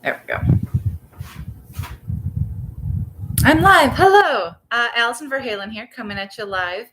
There we go. I'm live. Hello. Allison Verhalen here, coming at you live.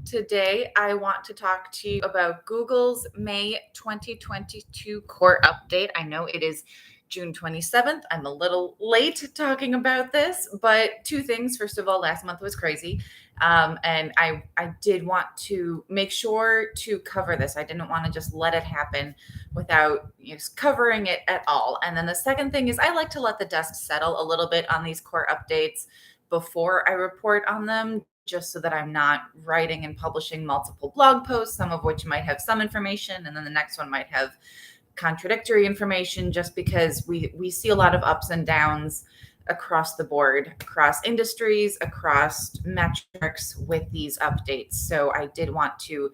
Today, I want to talk to you about Google's May 2022 core update. I know it is June 27th. I'm a little late talking about this, but two things. First of all, last month was crazy. And I did want to make sure to cover this. I didn't want to just let it happen without covering it at all. And then the second thing is I like to let the dust settle a little bit on these core updates before I report on them, just so that I'm not writing and publishing multiple blog posts, some of which might have some information, and then the next one might have contradictory information, just because we see a lot of ups and downs across the board, across industries, across metrics with these updates. So I did want to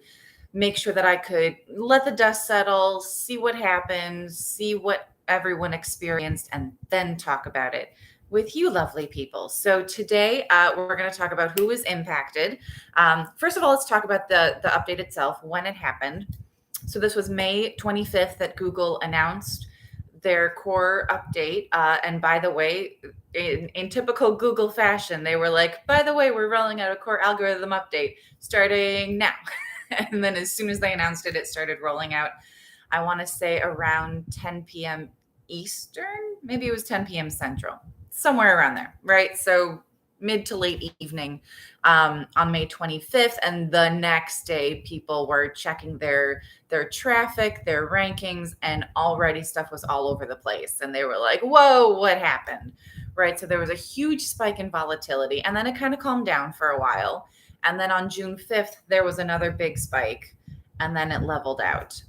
make sure that I could let the dust settle, see what happened, see what everyone experienced, and then talk about it with you lovely people. So today we're going to talk about who was impacted. First of all, let's talk about the update itself, when it happened. So this was May 25th that Google announced their core update. And by the way, in typical Google fashion, they were like, by the way, we're rolling out a core algorithm update starting now. And then as soon as they announced it, it started rolling out, I want to say around 10 p.m. Eastern, maybe it was 10 p.m. Central, somewhere around there, right? So mid to late evening on May 25th. And the next day, people were checking their traffic, their rankings, and already stuff was all over the place. And they were like, whoa, what happened? Right. So there was a huge spike in volatility, and then it kind of calmed down for a while. And then on June 5th, there was another big spike, and then it leveled out.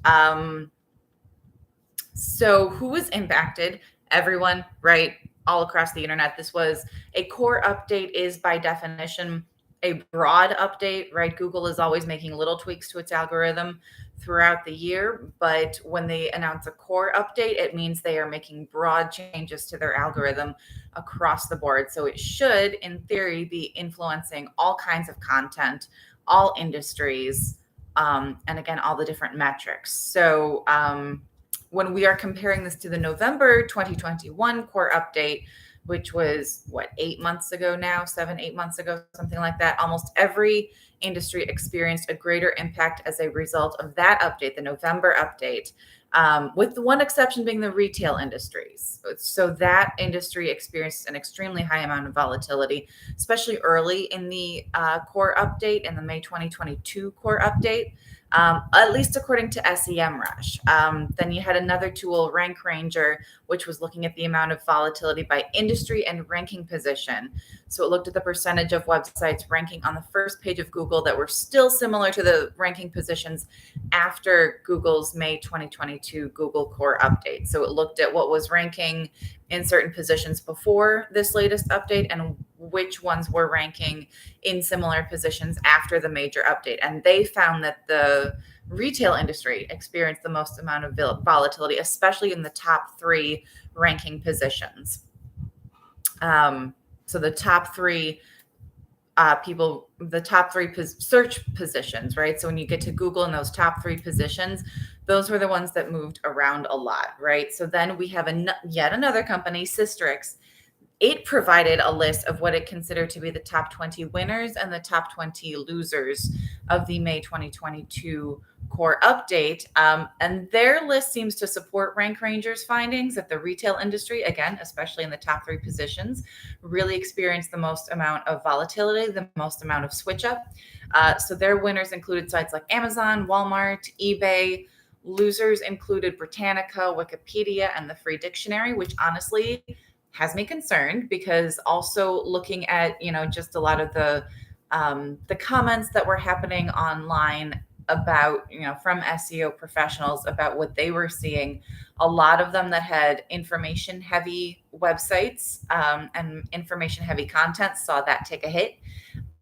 So who was impacted? Everyone, right? All across the internet. This was a core update, is by definition a broad update, right? Google is always making little tweaks to its algorithm throughout the year, but when they announce a core update, it means they are making broad changes to their algorithm across the board. So it should, in theory, be influencing all kinds of content, all industries, and again, all the different metrics. So when we are comparing this to the November 2021 core update, which was 8 months ago now, 7, 8 months ago, something like that, almost every industry experienced a greater impact as a result of that update, the November update, with the one exception being the retail industries. So that industry experienced an extremely high amount of volatility, especially early in the core update, in the May 2022 core update. At least according to SEMrush. Then you had another tool, Rank Ranger, which was looking at the amount of volatility by industry and ranking position. So it looked at the percentage of websites ranking on the first page of Google that were still similar to the ranking positions after Google's May 2022 Google Core update. So it looked at what was ranking in certain positions before this latest update and which ones were ranking in similar positions after the major update. And they found that the retail industry experienced the most amount of volatility, especially in the top 3 ranking positions. So the top 3 search positions, right? So when you get to Google in those top 3 positions, those were the ones that moved around a lot, right? So then we have yet another company, Systrix. It provided a list of what it considered to be the top 20 winners and the top 20 losers of the May 2022 core update. And their list seems to support Rank Ranger's findings that the retail industry, again, especially in the top 3 positions, really experienced the most amount of volatility, the most amount of switch up. So their winners included sites like Amazon, Walmart, eBay. Losers included Britannica, Wikipedia, and the Free Dictionary, which honestly has me concerned, because also looking at, just a lot of the comments that were happening online about, from SEO professionals about what they were seeing, a lot of them that had information heavy websites and information heavy content saw that take a hit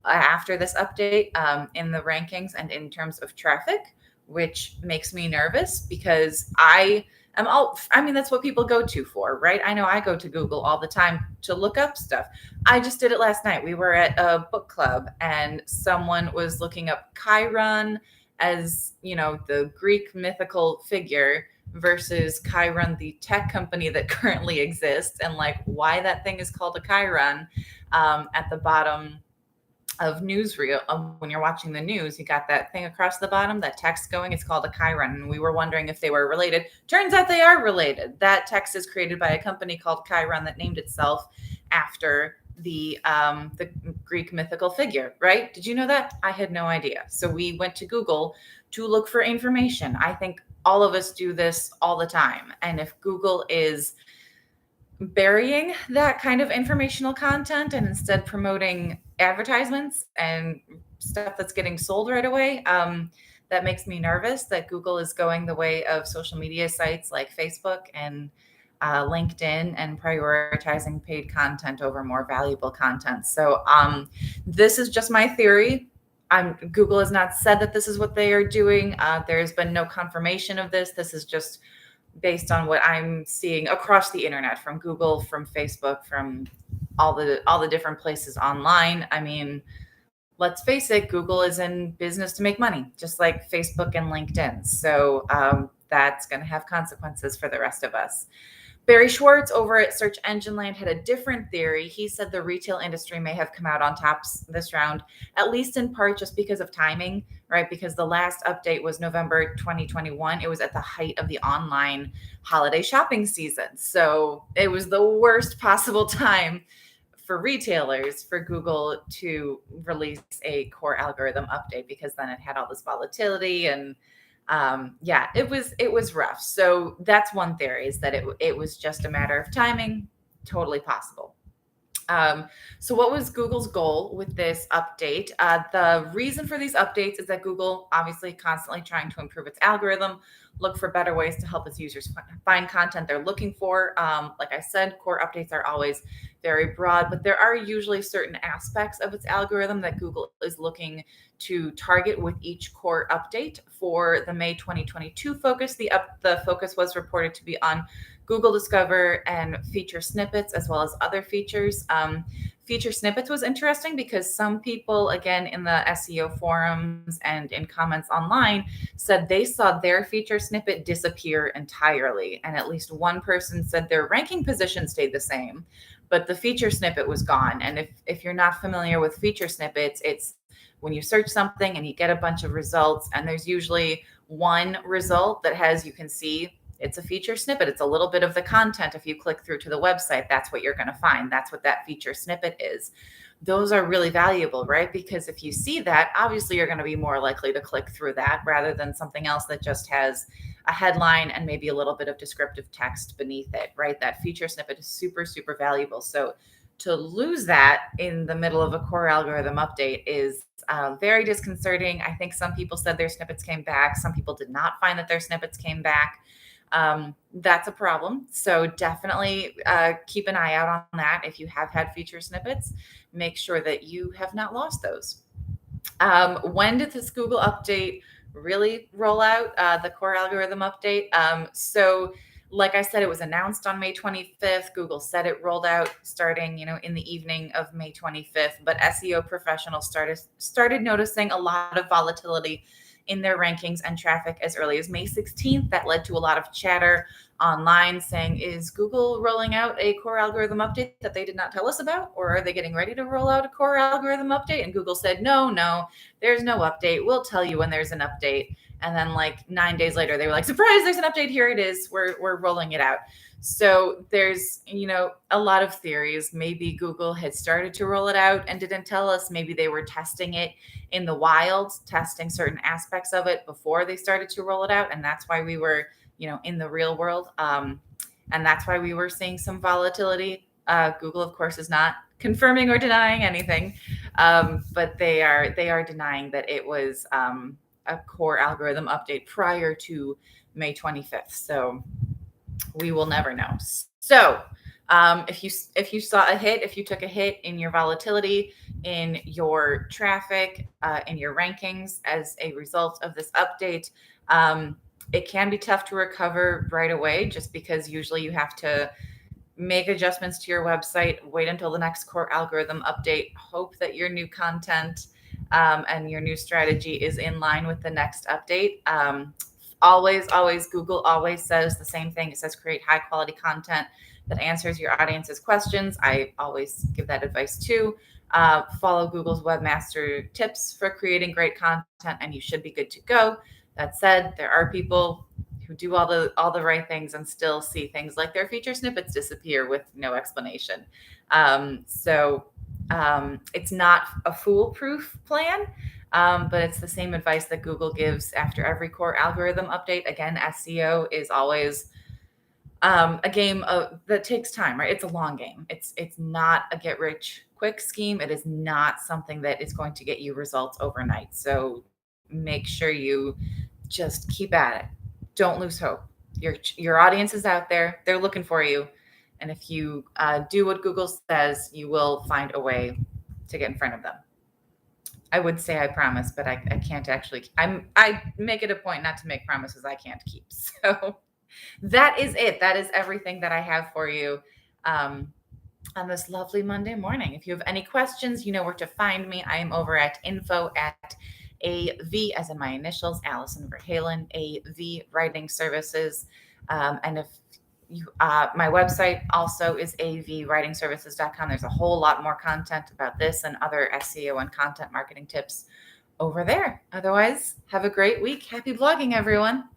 after this update in the rankings and in terms of traffic, which makes me nervous, because that's what people go to for, right? I know I go to Google all the time to look up stuff. I just did it last night. We were at a book club and someone was looking up Chiron as, the Greek mythical figure versus Chiron, the tech company that currently exists, and like why that thing is called a Chiron. At the bottom of newsreel, when you're watching the news, you got that thing across the bottom, that text going, it's called a Chiron. And we were wondering if they were related. Turns out they are related. That text is created by a company called Chiron that named itself after the Greek mythical figure, right? Did you know that? I had no idea. So we went to Google to look for information. I think all of us do this all the time. And if Google is burying that kind of informational content and instead promoting advertisements and stuff that's getting sold right away, that makes me nervous that Google is going the way of social media sites like Facebook and LinkedIn and prioritizing paid content over more valuable content. So this is just my theory. Google has not said that this is what they are doing. There's been no confirmation of this. This is just based on what I'm seeing across the internet, from Google, from Facebook, from all the different places online. I mean, let's face it, Google is in business to make money, just like Facebook and LinkedIn. So that's going to have consequences for the rest of us. Barry Schwartz over at Search Engine Land had a different theory. He said the retail industry may have come out on top this round, at least in part just because of timing, right? Because the last update was November 2021. It was at the height of the online holiday shopping season. So it was the worst possible time for retailers for Google to release a core algorithm update, because then it had all this volatility and it was rough. So that's one theory, is that it was just a matter of timing. Totally possible. So what was Google's goal with this update? The reason for these updates is that Google obviously constantly trying to improve its algorithm, look for better ways to help its users find content they're looking for. Like I said, core updates are always very broad, but there are usually certain aspects of its algorithm that Google is looking to target with each core update. For the May 2022 focus, the focus was reported to be on Google Discover and feature snippets, as well as other features. Feature snippets was interesting because some people, again, in the SEO forums and in comments online, said they saw their feature snippet disappear entirely. And at least one person said their ranking position stayed the same, but the feature snippet was gone. And if you're not familiar with feature snippets, it's when you search something and you get a bunch of results, and there's usually one result that has, you can see, it's a feature snippet. It's a little bit of the content. If you click through to the website, that's what you're going to find. That's what that feature snippet is. Those are really valuable, right? Because if you see that, obviously you're going to be more likely to click through that rather than something else that just has a headline and maybe a little bit of descriptive text beneath it, right? That feature snippet is super, super valuable. So to lose that in the middle of a core algorithm update is very disconcerting. I think some people said their snippets came back. Some people did not find that their snippets came back. That's a problem. So definitely keep an eye out on that. If you have had feature snippets, make sure that you have not lost those. When did this Google update really roll out, the core algorithm update? So like I said, it was announced on May 25th. Google said it rolled out starting, in the evening of May 25th, but SEO professionals started noticing a lot of volatility in their rankings and traffic as early as May 16th. That led to a lot of chatter online saying, is Google rolling out a core algorithm update that they did not tell us about? Or are they getting ready to roll out a core algorithm update? And Google said, no, there's no update. We'll tell you when there's an update. And then like 9 days later, they were like, surprise, there's an update. Here it is. We're rolling it out. So there's, a lot of theories. Maybe Google had started to roll it out and didn't tell us. Maybe they were testing it in the wild, testing certain aspects of it before they started to roll it out. And that's why we were, in the real world. And that's why we were seeing some volatility. Google, of course, is not confirming or denying anything, but they are denying that it was a core algorithm update prior to May 25th. So we will never know. So if you saw a hit, if you took a hit in your volatility, in your traffic, in your rankings as a result of this update, it can be tough to recover right away, just because usually you have to make adjustments to your website, wait until the next core algorithm update, hope that your new content and your new strategy is in line with the next update. always, Google always says the same thing. It says create high quality content that answers your audience's questions. I always give that advice too. Follow Google's webmaster tips for creating great content, and you should be good to go. That said, there are people who do all the right things and still see things like their feature snippets disappear with no explanation. It's not a foolproof plan, but it's the same advice that Google gives after every core algorithm update. Again, SEO is always a game that takes time, right? It's a long game. It's not a get rich quick scheme. It is not something that is going to get you results overnight. So make sure you just keep at it. Don't lose hope. Your audience is out there. They're looking for you. And if you do what Google says, you will find a to get in front of them. I would say I promise, but I can't actually. I make it a point not to make promises I can't keep. So that is it. That is everything that I have for you on this lovely Monday morning. If you have any questions, you know where to find me. I am over at info@AV, as in my initials, Allison Verhalen, AV Writing Services. And if my website also is avwritingservices.com. There's a whole lot more content about this and other SEO and content marketing tips over there. Otherwise, have a great week. Happy blogging, everyone.